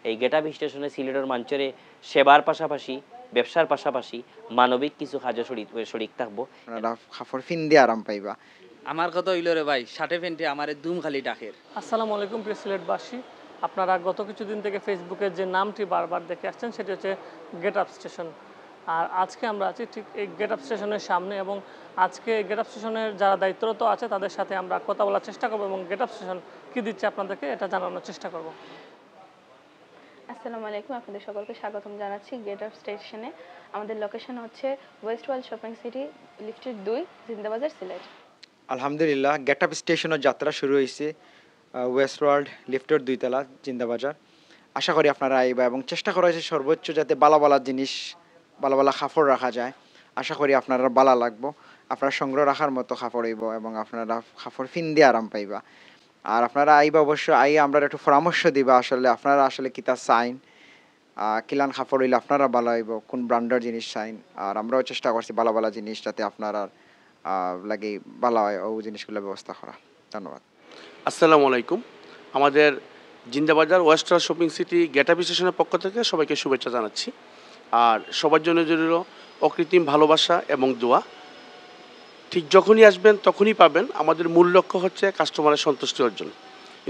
এই গেটআপ স্টেশনে সিলেটের মাঞ্চরে সেবার পাশাপাশি ব্যবসার পাশাপাশি মানবিক কিছু কাজও শরিক থাকবো। খাফর ফিন দিয়ে আরাম পাইবা। আমার কথা হইল রে ভাই, ষাটে ফেন্টে আমার দুম খালি ডাকের। আসসালামু আলাইকুম প্রিয় সিলেটবাসী, আপনারা গত কিছুদিন থেকে ফেসবুকে যে নামটি বারবার দেখে আসছেন সেটি হচ্ছে গেটআপ স্টেশন। আর আজকে আমরা আছি ঠিক এই গেটআপ স্টেশনের সামনে, এবং আজকে গেটআপ স্টেশনের যারা দায়িত্বরত আছে তাদের সাথে আমরা কথা বলার চেষ্টা করবো এবং গেটআপ স্টেশন কী দিচ্ছে আপনাদেরকে এটা জানানোর চেষ্টা করব। আসসালামু আলাইকুম, আপনাদের সকলকে স্বাগতম জানাচ্ছি গেটআপ স্টেশনে। আমাদের লোকেশন হচ্ছে ওয়েস্ট ওয়ার্ল্ড শপিং সিটি, লিফটের 2, জিন্দাবাজার, সিলেট। আলহামদুলিল্লাহ, গেটআপ স্টেশনের যাত্রা শুরু হয়েছে ওয়েস্ট ওয়ার্ল্ড লিফটের 2 তলা, জিন্দাবাজার। আশা করি আপনারা আইবা এবং চেষ্টা করা হয়েছে সর্বোচ্চ যাতে বালা জিনিস, বালা কাপড় রাখা যায়। আশা করি আপনারা বালা লাগবো, আপনারা সংগ্রহ রাখার মতো কাপড় হইব এবং আপনারা কাপড় ফিন দিয়ে আরাম পাইবা। আর আপনারা আইবা অবশ্যই আমরা একটু পরামর্শ দিবা আসলে আপনারা আসলে কিতা চাইন, কিলান কাপড় হইলে আপনারা ভালো হইব, কোন ব্র্যান্ডের জিনিস চাইন। আর আমরাও চেষ্টা করছি বালা জিনিস যাতে আপনারা লাগে ভালো হয় ও জিনিসগুলো ব্যবস্থা করা। ধন্যবাদ। আসসালামু আলাইকুম। আমাদের Zindabazar western shopping city getup স্টেশনের পক্ষ থেকে সবাইকে শুভেচ্ছা জানাচ্ছি। আর সবার জন্য জরুরি অকৃত্রিম ভালোবাসা এবং দোয়া। ঠিক যখনই আসবেন তখনই পাবেন। আমাদের মূল লক্ষ্য হচ্ছে কাস্টমারের সন্তুষ্টি অর্জন।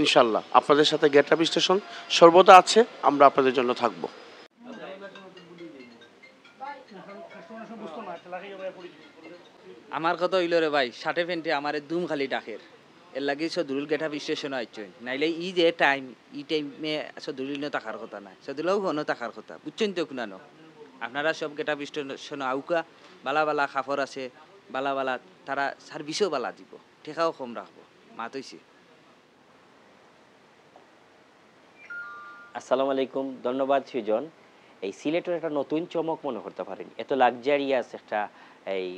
ইনশাল্লাহ আপনাদের সাথে গেটআপ স্টেশন সর্বদা আছে, আমরা আপনাদের জন্য থাকব। আমার কথা হইল রে ভাই, ষাটে ফেন্টে আমার দুম খালি ডাকের। এর লাগে সদরুল গেটআপ স্টেশন আইছেন, নাইলে ই যে টাইম ই টাইমে সদরুল থাকার কথা না, সদরুলও ঘন থাকার কথা, বুঝছেন তো কুনানো। আপনারা সব গেটআপ স্টেশন আউকা, বালা খাফর আছে, বালা তারা সার্ভিসও বালা দিব, ঠেকাও কম রাখবো। মাত হইছে। আসসালামু আলাইকুম, ধন্যবাদ সৃজন। এই সিলেটের একটা নতুন চমক মনে করতে পারেন, এত লাক্সারিয়াস একটা এই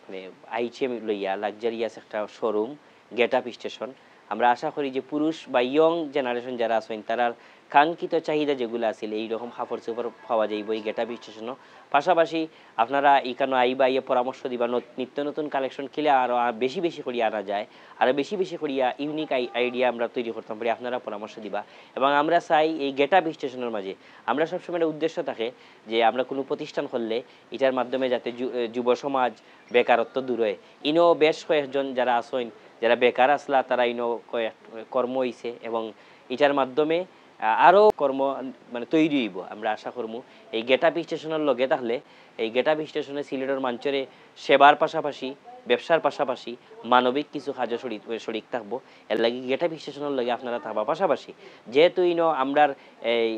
মানে আইটেম লইয়া লাক্সারিয়াস একটা শোরুম গেটআপ স্টেশন। আমরা আশা করি যে পুরুষ বা ইয়ং জেনারেশন যারা আছেন তারা কাঙ্ক্ষিত চাহিদা যেগুলো আছে এইরকম কাপড় চোপড় পাওয়া যাইব এই গেটআপ স্টেশনও। পাশাপাশি আপনারা এখানে আইবা ইয়ে পরামর্শ দিবা, নিত্য নতুন কালেকশন খেলে আরও বেশি করে আনা যায়, আরও বেশি করিয়া ইউনিক আইডিয়া আমরা তৈরি করতাম পারি, আপনারা পরামর্শ দিবা। এবং আমরা চাই এই গেটআপ স্টেশনের মাঝে আমরা সবসময় উদ্দেশ্য থাকে যে আমরা কোনো প্রতিষ্ঠান করলে এটার মাধ্যমে যাতে যুব সমাজ বেকারত্ব দূর হয়। ইনো বেশ কয়েকজন যারা আসেন যারা বেকার আসলা তারা ইনো কর্ম হইছে এবং এটার মাধ্যমে আরও কর্ম মানে তৈরি হইব। আমরা আশা করবো এই গেটআপ স্টেশনের লগে থাকলে এই গেটআপ স্টেশনে সিলেটের মাঞ্চরে সেবার পাশাপাশি ব্যবসার পাশাপাশি মানবিক কিছু কাজও শরিক থাকবো। এর লাগে গেটআপ স্টেশনের লগে আপনারা থাকবা। পাশাপাশি যেহেতু ইনো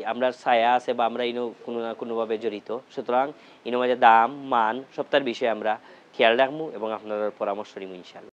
আমরার ছায়া আছে বা আমরা ইনো কোনো না কোনোভাবে জড়িত, সুতরাং ইনো মাঝে দাম মান সবটার বিষয়ে আমরা খেয়াল রাখবো এবং আপনার পরামর্শ নিব ইনশাল্লাহ।